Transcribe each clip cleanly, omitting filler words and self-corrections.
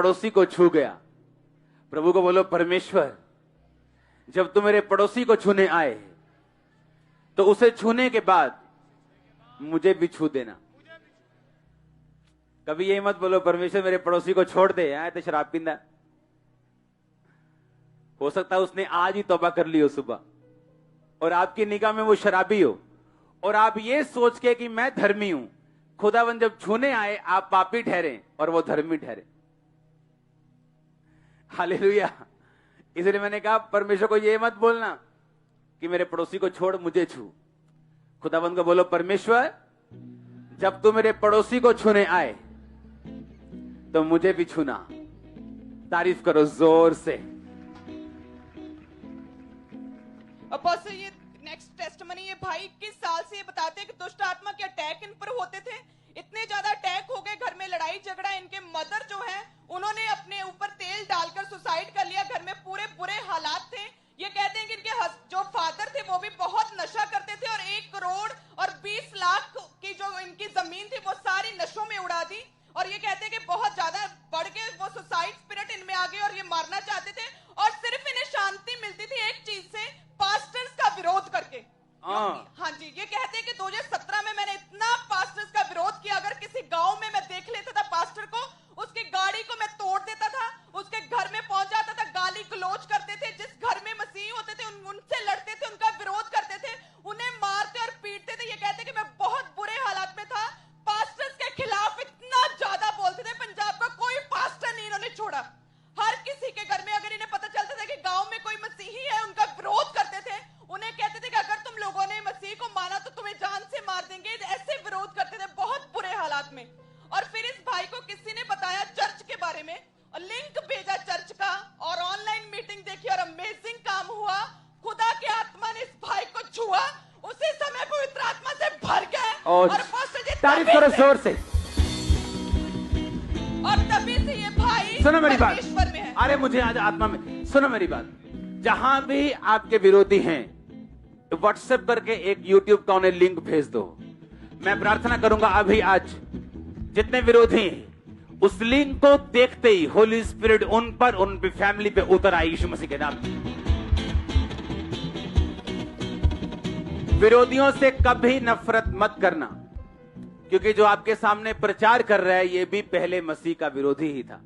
पड़ोसी को छू गया। प्रभु को बोलो, परमेश्वर जब तू मेरे पड़ोसी को छूने आए तो उसे छूने के बाद मुझे भी छू देना। कभी ये मत बोलो परमेश्वर मेरे पड़ोसी को छोड़ दे, आए तो शराब पींदा। हो सकता है उसने आज ही तौबा कर ली हो सुबह और आपकी निगाह में वो शराबी हो, और आप ये सोच के कि मैं धर्मी हूं, खुदावन जब छूने आए आप पापी ठहरे और वो धर्मी ठहरे। हालेलुया। इसलिए मैंने कहा परमेश्वर को ये मत बोलना कि मेरे पड़ोसी को छोड़ मुझे छू। खुदावन को बोलो, परमेश्वर जब तू मेरे पड़ोसी को छूने आए तो मुझे भी छूना। तारीफ करो जोर से। अपोस्टल, ये नेक्स्ट टेस्टिमनी, ये भाई 21 साल से ये बताते हैं कि दुष्ट आत्मा के अटैक इन पर होते थे। इतने ज्यादा अटैक हो गए, घर में लड़ाई झगड़ा। इनके मदर जो है उन्होंने अपने ऊपर तेल डालकर सुसाइड कर लिया। घर में पूरे बुरे हालात थे। ये कहते हैं कि इनके जो फादर थे वो भी बहुत नशा करते थे और 1 करोड़ और 20 लाख की जो इनकी जमीन थी वो सारी नशों में उड़ा दी। और ये कहते हैं कि बहुत ज्यादा बढ़ के वो सुसाइड स्पिरिट इनमें आ गई और ये मारना चाहते थे। और सिर्फ इन्हें शांति मिलती थी एक चीज से, पास्टर्स का विरोध करके। हाँ जी, ये कहते हैं कि 2017 में मैंने इतना पास्टर्स का विरोध किया, अगर किसी गांव में मैं देख लेता था पास्टर को, उसकी गाड़ी को मैं तोड़ देता था, उसके घर में पहुंच जाता था, गाली गलौज करते थे। जिस घर में मसीही होते थे उनसे लड़ते थे, उनका विरोध करते थे, उन्हें मारते और पीटते थे। ये कहते कि मैं बहुत बुरे हालात में था, पास्टर्स के खिलाफ इतना ज्यादा बोलते थे। पंजाब का कोई पास्टर नहीं इन्होंने छोड़ा। हर किसी के घर में अगर इन्हें पता चलता था कि गांव में कोई मसीही है, उनका विरोध करते थे। उन्हें कहते थे कि अगर तुम लोगों ने मसीह को माना तो तुम्हें जान से मार देंगे। ऐसे विरोध करते थे बहुत बुरे हालात में। और फिर इस भाई को किसी ने बताया चर्च के बारे में और लिंक भेजा चर्च का, और ऑनलाइन मीटिंग देखी और अमेजिंग काम हुआ। खुदा के आत्मा ने इस भाई को छुआ, उसी समय पवित्र आत्मा से भर गए और तारीफ करो जोर से। और तभी से ये भाई सुनो मेरी बात, में है। अरे मुझे आज आत्मा में सुनो मेरी बात। जहां भी आपके विरोधी हैं व्हाट्सएप करके एक यूट्यूब का उन्हें लिंक भेज दो। मैं प्रार्थना करूंगा अभी आज जितने विरोधी हैं उस लिंक को देखते ही होली स्पिरिट उन पर, उनकी फैमिली पे उतर आए यीशु मसीह के नाम में। विरोधियों से कभी नफरत मत करना, क्योंकि जो आपके सामने प्रचार कर रहा है ये भी पहले मसीह का विरोधी ही था।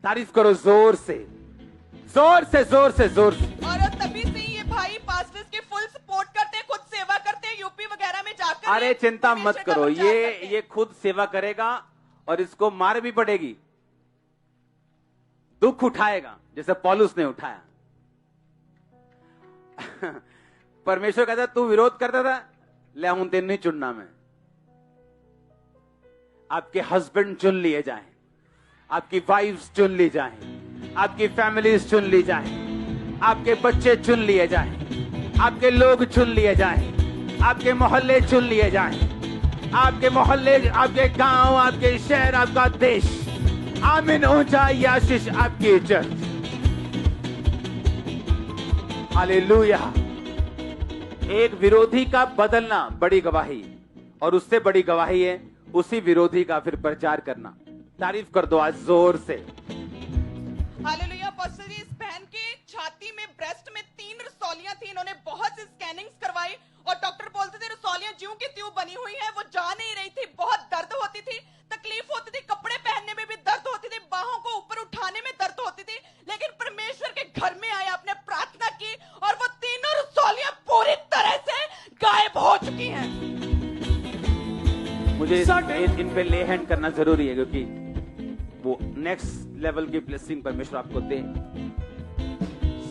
तारीफ करो जोर से, जोर से, जोर से, जोर से। और तभी से ये भाई पास्टर्स के फुल सपोर्ट करते हैं, खुद सेवा करते हैं यूपी वगैरह में जाकर। अरे चिंता मत करो, ये खुद सेवा करेगा और इसको मार भी पड़ेगी, दुख उठाएगा जैसे पौलुस ने उठाया। परमेश्वर कहता तू विरोध करता था, ले हूं तेन नहीं चुनना मैं। आपके हस्बैंड चुन लिए जाएं, आपकी वाइफ्स चुन ली जाएं, आपकी फैमिलीज चुन ली जाएं, आपके बच्चे चुन लिए जाएं, आपके लोग चुन लिए जाएं, आपके मोहल्ले चुन लिए जाएं, आपके मोहल्ले, आपके गांव, आपके शहर, आपका देश। आमीन। ऊंचा आशीष आपकी चर्च। हालेलुया। एक विरोधी का बदलना बड़ी गवाही, और उससे बड़ी गवाही है उसी विरोधी का फिर प्रचार करना। तारीफ कर दो आज जोर से। हालेलुया। पास्टर जी, इस बहन के छाती में, ब्रेस्ट में 3 रसौलियां थी। इन्होंने बहुत सी स्कैनिंग्स करवाई और डॉक्टर बोलते थे रसौलियां ज्यों की त्यों बनी हुई है, वो जा नहीं रही थी। बहुत दर्द होती थी, तकलीफ होती थी, कपड़े पहनने में भी दर्द होती थी, बाहों को ऊपर उठाने में दर्द होती थी। लेकिन परमेश्वर के घर में आए, आपने प्रार्थना की और वो तीनों रसौलियां पूरी तरह से गायब हो चुकी हैं। मुझे इन पे ले हैंड करना जरूरी है, क्योंकि वो नेक्स्ट लेवल की ब्लेसिंग परमेश्वर आपको दे।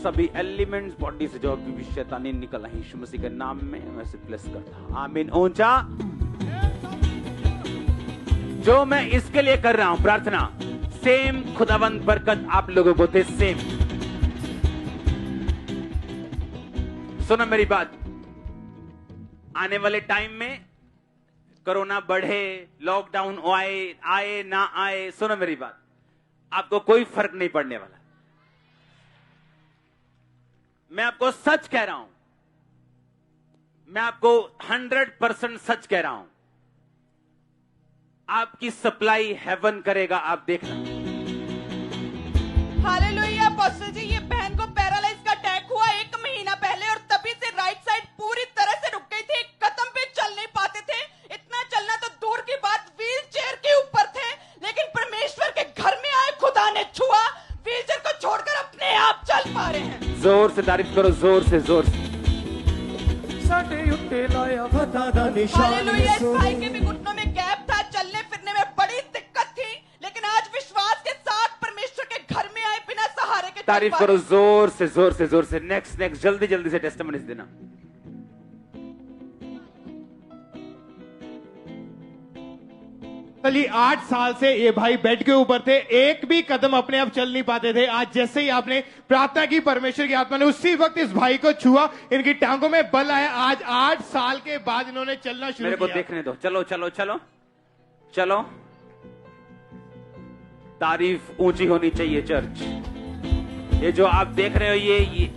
सभी एलिमेंट्स बॉडी से जो भी शैतानी निकल आई यीशु मसीह के नाम में मैं से ब्लेस करता हूं। आमीन। ऊंचा। जो मैं इसके लिए कर रहा हूं प्रार्थना, सेम खुदावंद बरकत आप लोगों को दे। सेम। सुनो मेरी बात, आने वाले टाइम में कोरोना बढ़े, लॉकडाउन आए ना आए, सुनो मेरी बात, आपको कोई फर्क नहीं पड़ने वाला। मैं आपको सच कह रहा हूं, मैं आपको 100% सच कह रहा हूं। आपकी सप्लाई हेवन करेगा, आप देखना। हालेलुया। अपोस्टल जी, ये बहन को पैरालाइज का अटैक हुआ 1 महीना पहले और तभी से राइट साइड पूरी तरह से रुक गई थी, एक कदम भी चल नहीं पाते थे। इतना चलना तो दूर की बात, व्हील चेयर के ऊपर थे, लेकिन परमेश्वर के घर में आए, खुदा ने छुआ, व्हील चेयर को छोड़कर अपने आप चल पा रहे हैं। जोर से तारीफ करो, जोर से, जोर से। हालेलुया। इस भाई के भी घुटनों में गैप था, चलने फिरने में बड़ी दिक्कत थी, लेकिन आज विश्वास के साथ परमेश्वर के घर में आए, बिना सहारे के तारीफ करो, जोर से, जोर से, जोर से। नेक्स्ट, नेक्स्ट, जल्दी जल्दी से टेस्टिमनीज देना। चलिए, 8 साल से ये भाई बेड के ऊपर थे, एक भी कदम अपने आप चल नहीं पाते थे। आज जैसे ही आपने प्रार्थना की, परमेश्वर की आत्मा ने उसी वक्त इस भाई को छुआ, इनकी टांगों में बल आया। आज 8 साल के बाद इन्होंने चलना शुरू मेरे को किया। देखने दो, चलो चलो चलो चलो। तारीफ ऊंची होनी चाहिए चर्च। ये जो आप देख रहे हो, ये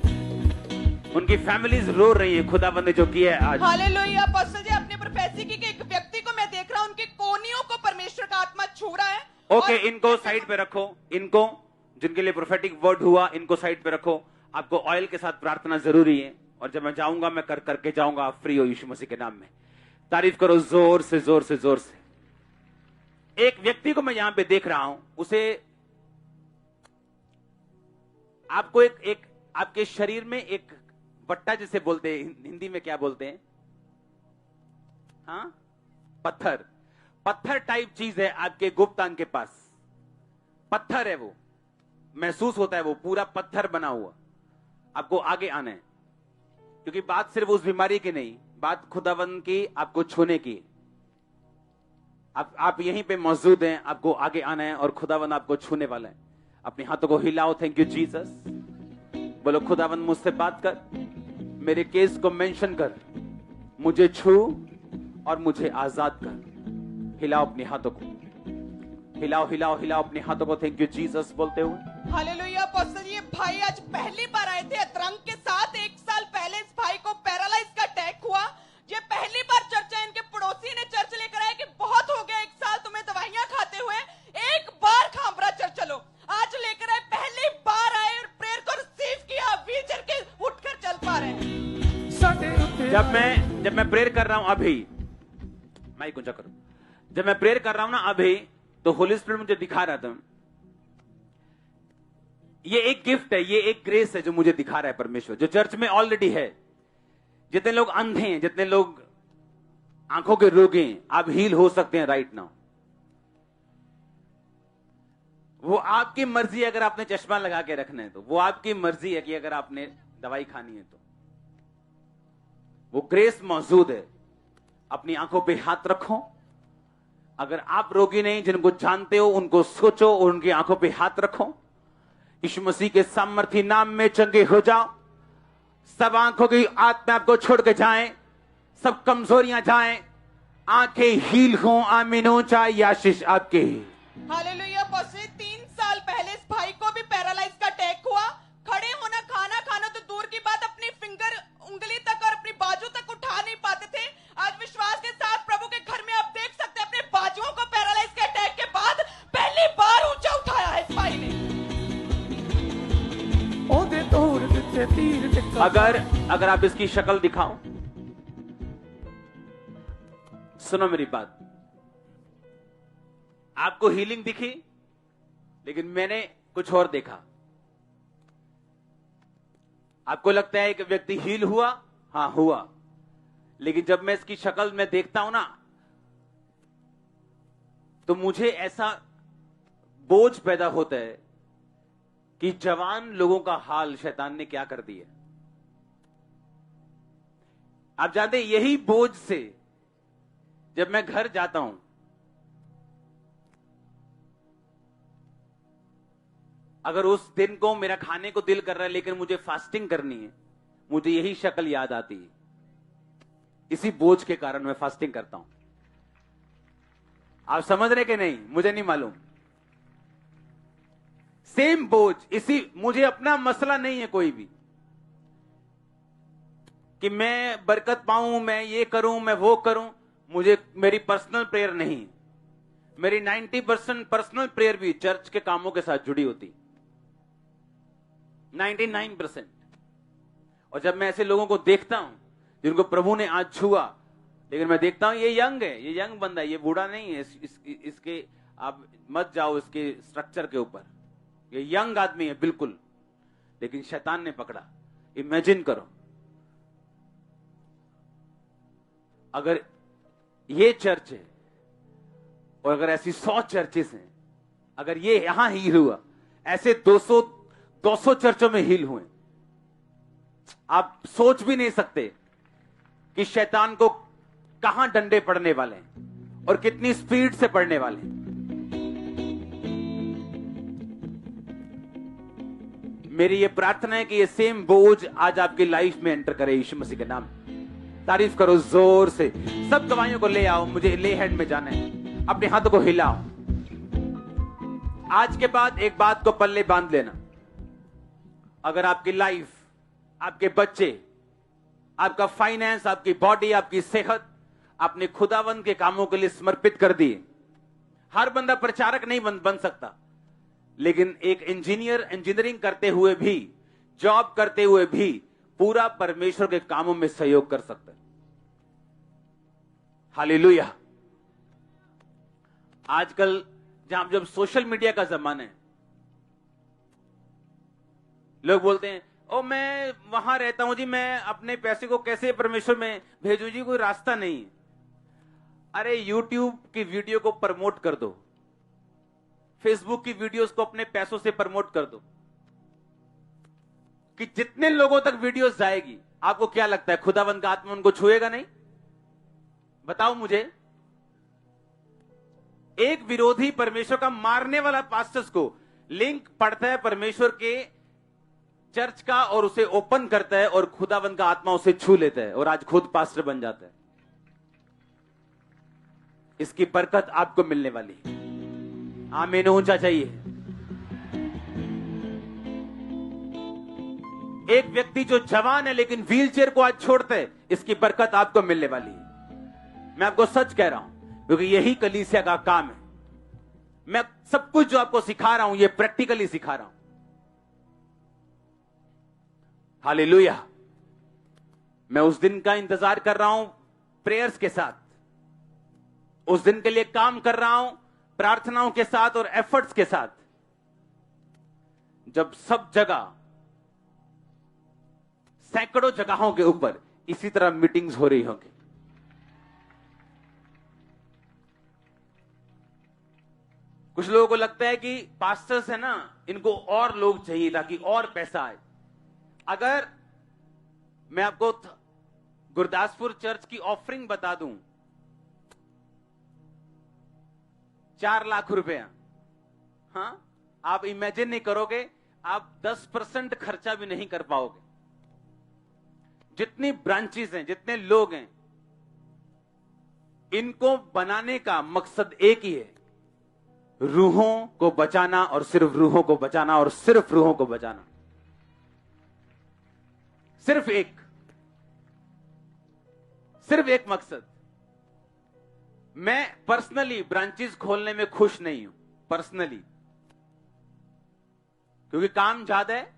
उनकी फैमिलीज रो रही है, खुदाबंद ने जो किया है आज। हालेलुया। अपोस्टल जी, आपने प्रोफेसी की कि एक व्यक्ति को मैं देख रहा हूं, उनके कोनियों को परमेश्वर का आत्मा छू रहा है। ओके, इनको साइड पे रखो, इनको जिनके लिए प्रोफेटिक वर्ड हुआ, इनको साइड पे रखो। आपको ऑयल के साथ प्रार्थना जरूरी है, और जब मैं जाऊंगा, मैं करके जाऊंगा। आप फ्री हो यीशु मसीह के नाम में। तारीफ करो, जोर से, जोर से, जोर से। एक व्यक्ति को मैं यहां पे देख रहा हूं, उसे आपको एक आपके शरीर में एक बट्टा जिसे बोलते हैं, हिंदी में क्या बोलते हैं? हाँ, पत्थर। पत्थर टाइप चीज है आपके गुप्तांग के पास। पत्थर है वो, महसूस होता है वो पूरा पत्थर बना हुआ। आपको आगे आना है, क्योंकि बात सिर्फ उस बीमारी की नहीं, बात खुदावंद की आपको छूने की। आप यहीं पे मौजूद हैं, आपको आगे आना है और खुदावंद आपको छूने वाला है। अपने हाथों को हिलाओ। Thank you Jesus. बोलो, खुदावंद मुझसे बात कर, मेरे केस को मेंशन कर, मुझे छू और मुझे आजाद कर। हिलाओ अपने हाथों को, हिलाओ हिलाओ हिलाओ अपने हाथों को। थैंक यू जीसस बोलते हुए। हालेलुया। अपोस्टल, ये भाई आज पहली बार आए थे अतरंग के साथ। 1 साल पहले इस भाई को पैरालाइज का अटैक हुआ। ये पहली बार चर्च है, इनके पड़ोसी ने चर्च लेकर आया कि बहुत हो गया 1 साल तुम्हें दवाइयां खाते हुए, एक बार खामरा चर्च चलो। आज लेकर आए, पहली बार आए और प्रेयर को रिसीव किया, व्हीलचेयर के उठकर चल पा रहे हैं। जब मैं प्रेयर कर रहा हूं अभी, माइक ऊंचा करो। जब मैं प्रेयर कर रहा हूं ना अभी, तो होली स्पिरिट मुझे दिखा रहा था। ये एक गिफ्ट है, ये एक ग्रेस है जो मुझे दिखा रहा है परमेश्वर, जो चर्च में ऑलरेडी है। जितने लोग अंधे हैं, जितने लोग आंखों के रोगी हैं, आप हील हो सकते हैं राइट नाउ। वो आपकी मर्जी है, अगर आपने चश्मा लगा के रखना है तो वो आपकी मर्जी है, कि अगर आपने दवाई खानी है तो वो ग्रेस मौजूद है। अपनी आंखों पे हाथ रखो। अगर आप रोगी नहीं, जिनको जानते हो उनको सोचो और उनकी आंखों पे हाथ रखो। यीशु मसीह के सामर्थी नाम में चंगे हो जाओ। सब आंखों की आत्मा आपको छोड़ के जाएं, सब कमजोरियां जाएं, आंखें हील हो। आमीन हो, चाहे आशीष आपके। हालेलुया। अपोस्टल, 3 साल पहले इस भाई को भी पैरालाइज का अटैक हुआ। खड़े होना, खाना खाना तो दूर की बात, अपनी फिंगर उंगली तक और अपनी बाजू तक उठा नहीं पाते थे। आज विश्वास के साथ प्रभु के घर में आप देख सकते हैं, अपने बाजुओं को पैरालाइज के अटैक के बाद पहली बार ऊंचा उठाया है इस भाई ने। अगर आप इसकी शक्ल दिखाओ, सुनो मेरी बात। आपको हीलिंग दिखी, लेकिन मैंने कुछ और देखा। आपको लगता है कि व्यक्ति हील हुआ, हां हुआ, लेकिन जब मैं इसकी शक्ल में देखता हूं ना, तो मुझे ऐसा बोझ पैदा होता है कि जवान लोगों का हाल शैतान ने क्या कर दिया। आप जानते हैं, यही बोझ से जब मैं घर जाता हूं, अगर उस दिन को मेरा खाने को दिल कर रहा है लेकिन मुझे फास्टिंग करनी है, मुझे यही शक्ल याद आती है। इसी बोझ के कारण मैं फास्टिंग करता हूं। आप समझ रहे कि नहीं, मुझे नहीं मालूम। सेम बोझ, इसी, मुझे अपना मसला नहीं है कोई भी कि मैं बरकत पाऊं, मैं ये करूं, मैं वो करूं। मुझे, मेरी पर्सनल प्रेयर नहीं, मेरी 90% पर्सनल प्रेयर भी चर्च के कामों के साथ जुड़ी होती, 99%। और जब मैं ऐसे लोगों को देखता हूं जिनको प्रभु ने आज छुआ, लेकिन मैं देखता हूं ये यंग है, ये यंग बंदा है, ये बूढ़ा नहीं है, इसके आप मत जाओ इसके स्ट्रक्चर के ऊपर, ये यंग आदमी है बिल्कुल, लेकिन शैतान ने पकड़ा। इमेजिन करो अगर ये चर्च है और अगर ऐसी 100 चर्चेस हैं, अगर ये यहां हील हुआ, ऐसे 200 चर्चों में हील हुए, आप सोच भी नहीं सकते कि शैतान को कहां डंडे पड़ने वाले हैं और कितनी स्पीड से पड़ने वाले हैं। मेरी ये प्रार्थना है कि ये सेम बोझ आज आपकी लाइफ में एंटर करे यीशु मसीह के नाम। तारीफ करो जोर से, सब गवाहियों को ले आओ, मुझे ले हेड में जाना है, अपने हाथों को हिलाओ। आज के बाद एक बात को पल्ले बांध लेना, अगर आपकी लाइफ, आपके बच्चे, आपका फाइनेंस, आपकी बॉडी, आपकी सेहत आपने खुदावंद के कामों के लिए समर्पित कर दिए। हर बंदा प्रचारक नहीं बन सकता, लेकिन एक इंजीनियरिंग करते हुए भी, जॉब करते हुए भी पूरा परमेश्वर के कामों में सहयोग कर सकता है। हालेलुया। आजकल जब सोशल मीडिया का जमाना है, लोग बोलते हैं ओ मैं वहां रहता हूं जी, मैं अपने पैसे को कैसे परमेश्वर में भेजूं जी, कोई रास्ता नहीं है। अरे यूट्यूब की वीडियो को प्रमोट कर दो, फेसबुक की वीडियोस को अपने पैसों से प्रमोट कर दो, कि जितने लोगों तक वीडियोस जाएगी, आपको क्या लगता है खुदावंद का आत्मा उनको छुएगा नहीं? बताओ मुझे। एक विरोधी परमेश्वर का मारने वाला पास्टर्स को लिंक पढ़ता है परमेश्वर के चर्च का और उसे ओपन करता है और खुदावंद का आत्मा उसे छू लेता है और आज खुद पास्टर बन जाता है। इसकी बरकत आपको मिलने वाली है। आमीन ऊंचा चाहिए। एक व्यक्ति जो जवान है लेकिन व्हीलचेयर को आज छोड़ता है, इसकी बरकत आपको मिलने वाली है। मैं आपको सच कह रहा हूं, क्योंकि यही कलीसिया का काम है। मैं सब कुछ जो आपको सिखा रहा हूं, ये प्रैक्टिकली सिखा रहा हूं। हालेलुया। मैं उस दिन का इंतजार कर रहा हूं प्रेयर्स के साथ, उस दिन के लिए काम कर रहा हूं प्रार्थनाओं के साथ और एफर्ट्स के साथ, जब सब जगह, सैकड़ों जगहों के ऊपर इसी तरह मीटिंग्स हो रही होंगी। कुछ लोगों को लगता है कि पास्टर्स है ना, इनको और लोग चाहिए ताकि और पैसा आए। अगर मैं आपको गुरदासपुर चर्च की ऑफरिंग बता दूं, 4 लाख रुपया, हाँ, आप इमेजिन नहीं करोगे, आप 10% खर्चा भी नहीं कर पाओगे। जितनी ब्रांचेस हैं, जितने लोग हैं, इनको बनाने का मकसद एक ही है, रूहों को बचाना और सिर्फ रूहों को बचाना और सिर्फ रूहों को बचाना। सिर्फ एक मकसद। मैं पर्सनली ब्रांचेस खोलने में खुश नहीं हूं, पर्सनली, क्योंकि काम ज्यादा है,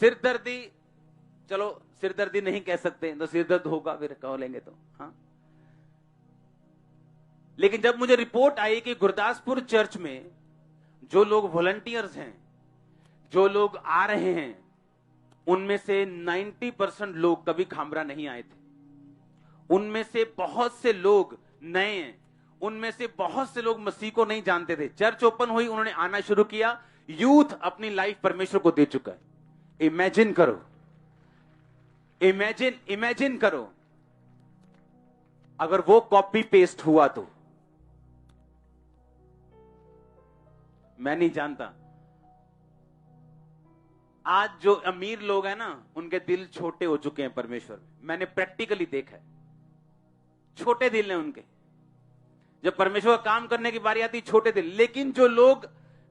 सिरदर्दी, चलो सिरदर्दी नहीं कह सकते तो सिरदर्द होगा फिर कह लेंगे तो, हाँ। लेकिन जब मुझे रिपोर्ट आई कि गुरदासपुर चर्च में जो लोग वॉलंटियर्स हैं, जो लोग आ रहे हैं, उनमें से 90% लोग कभी खामरा नहीं आए थे। उनमें से बहुत से लोग नए हैं, उनमें से बहुत से लोग मसीह को नहीं जानते थे। चर्च ओपन हुई, उन्होंने आना शुरू किया, यूथ अपनी लाइफ परमेश्वर को दे चुका है। इमेजिन करो, इमेजिन करो अगर वो कॉपी पेस्ट हुआ तो। मैं नहीं जानता, आज जो अमीर लोग हैं ना, उनके दिल छोटे हो चुके हैं परमेश्वर में। मैंने प्रैक्टिकली देखा है, छोटे दिल हैं उनके। जब परमेश्वर का काम करने की बारी आती, छोटे दिल। लेकिन जो लोग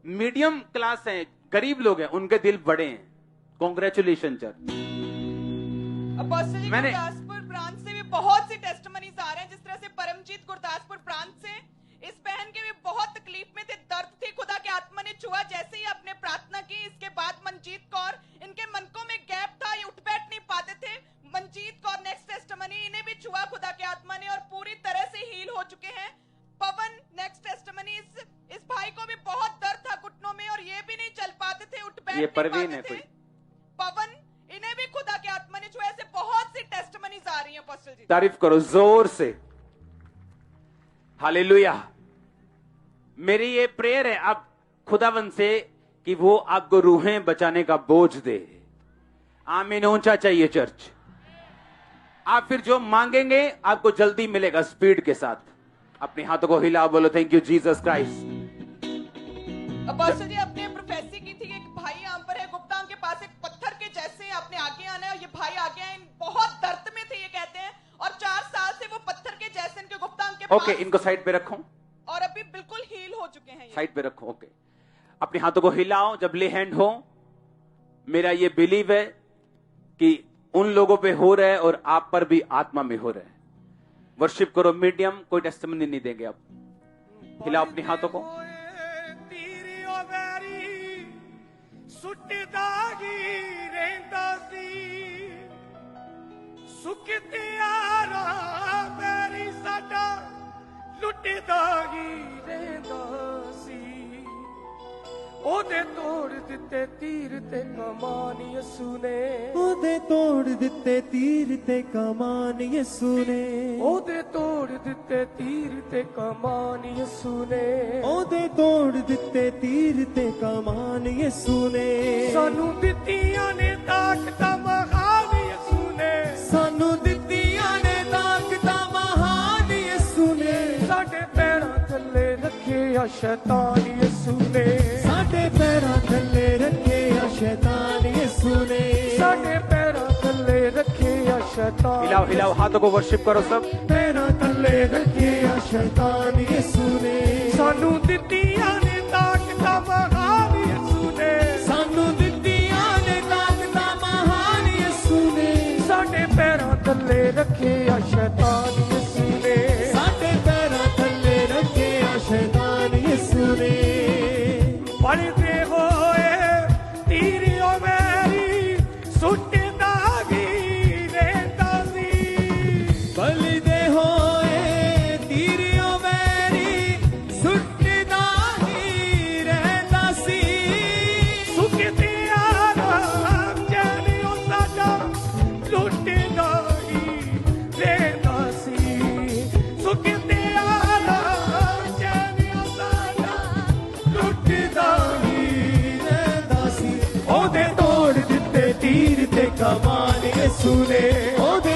मीडियम क्लास हैं, गरीब लोग हैं, उनके दिल बड़े हैं। Congratulation church. गुरदासपुर ब्रांच से भी बहुत सी टेस्टिमनीज आ रहे हैं, जिस तरह से परमजीत गुरदासपुर ब्रांच से इस बहन के भी बहुत तकलीफ में थे, दर्द थी, खुदा के आत्मा ने छुआ। जैसे ही आपने प्रार्थना की, इसके बाद मनजीत कौर, इनके मनकों में गैप था, ये उठ बैठ नहीं पाते थे। मनजीत कौर नेक्स्ट टेस्टमनी, इन्हें भी छुआ खुदा के आत्मा ने और पूरी तरह से हील हो चुके हैं। पवन नेक्स्ट टेस्टमनी, इस भाई को भी बहुत दर्द था घुटनों में और ये भी नहीं चल पाते थे, उठ बैठ ये नहीं परवीन पाते है थे। कोई? पवन, इन्हें भी खुदा के आत्मा ने छुआ। ऐसे बहुत सी टेस्टमनीज आ रही हैं पास्टर जी। तारीफ करो जोर से, हालेलुया। मेरी ये प्रेयर है आप खुदावन से कि वो आपको रूहें बचाने का बोझ दे। आमीन। ऊंचा चाहिए चर्च। आप फिर जो मांगेंगे आपको जल्दी मिलेगा, स्पीड के साथ। अपने हाथों को हिलाओ, बोलो thank you Jesus Christ. Pastor ji, आपने प्रोफेसी की थी, एक भाई यहाँ पर है गुप्तांग के पास, एक पत्थर के जैसे आपने आगे आना है। ये भाई आगे आए, बहुत दर्द में थे ये कहते हैं, और 4 साल से वो पत्थर के जैसे इनके गुप्तांग के ओके, इनको साइड पे रखो और अभी बिल्कुल हील हो चुके हैं ये। साइड पे रखो। ओके, अपने हाथों को हिलाओ जब ले हैंड हो। मेरा ये बिलीव है कि उन लोगों पे हो रहा है और आप पर भी आत्मा में हो रहा है। वर्शिप करो मीडियम, कोई टेस्टिमनी नहीं देंगे आप। हिलाओ अपने हाथों को। ਉਹਦੇ ਤੋੜ ਦਿੱਤੇ ਤੀਰ ਤੇ ਕਮਾਨ ਯਿਸੂ ਨੇ ਉਹਦੇ ਤੋੜ ਦਿੱਤੇ ਤੀਰ ਤੇ ਕਮਾਨ ਯਿਸੂ ਨੇ ਉਹਦੇ ਤੋੜ ਦਿੱਤੇ ਤੀਰ ਤੇ ਕਮਾਨ ਯਿਸੂ ਨੇ ਉਹਦੇ ਤੋੜ ਦਿੱਤੇ ਤੀਰ ਤੇ ਕਮਾਨ ਯਿਸੂ ਨੇ ਸਾਨੂੰ ਦਿੱਤੀਆਂ ਨੇ ਤਾਕਤਾਂ ਮਹਾਨ ਯਿਸੂ ਨੇ ਸਾਨੂੰ ਦਿੱਤੀਆਂ ਨੇ ਤਾਕਤਾਂ ਮਹਾਨ ਯਿਸੂ ਨੇ ਸਾਡੇ ਪੈਰਾਂ ਥੱਲੇ ਰੱਖਿਆ ਸ਼ੈਤਾਨ ਯਿਸੂ ਨੇ ਸਾਡੇ ਪੈਰਾਂ ਥੱਲੇ ਰੱਖਿਆ ਸ਼ੈਤਾਨ ਯਿਸੂ ਨੇ ਸਾਡੇ ਪੈਰਾਂ ਥੱਲੇ ਰੱਖਿਆ ਸ਼ੈਤਾਨ हिलाओ हिलाओ, हाथों को वर्शिप करो सब। ਪੈਰਾਂ ਥੱਲੇ ਰੱਖਿਆ ਸ਼ੈਤਾਨ ਯਿਸੂ ਨੇ ਸਾਨੂੰ ਦਿੱਤੀਆਂ ਨੇ ਤਾਕਤਾਂ ਮਹਾਨ ਯਿਸੂ ਨੇ ਸਾਨੂੰ ਦਿੱਤੀਆਂ ਨੇ ਤਾਕਤਾਂ ਮਹਾਨ ਯਿਸੂ ਨੇ ਸਾਡੇ ਪੈਰਾਂ ਥੱਲੇ ਰੱਖਿਆ ਸ਼ੈਤਾਨ ਯਿਸੂ ਨੇ ਸਾਡੇ ਪੈਰਾਂ ਥੱਲੇ ਰੱਖਿਆ ਸ਼ੈਤਾਨ ਯਿਸੂ ਨੇ ਪਲਦੇ ਹੋਏ ਤੀਰਿਓ ਮੇਰੀ ਸੁੱਟਦਾ ਹੀ ਰਹਿੰਦਾ ਸੀ ਬਲਦੇ ਹੋਏ ਤੀਰਿਓ ਮੇਰੀ ਸੁੱਟਦਾ ਹੀ ਰਹਿੰਦਾ ਸੀ ਸੁੱਕਦੇ ਆਰਾਮ ਜਾਨਿਓ ਸਾਡਾ ਲੁੱਟਦਾ ਹੀ ਰਹਿੰਦਾ ਸੀ ਸੁੱਕਦੇ ਆਰਾਮ ਜਾਨਿਓ ਸਾਡਾ ਲੁੱਟਦਾ ਹੀ ਰਹਿੰਦਾ ਸੀ ਉਹਦੇ ਤੋੜ ਦਿੱਤੇ ਤੀਰ ਤੇ ਕਮਾਨ ਯਿਸੂ ਨੇ ਉਹਦੇ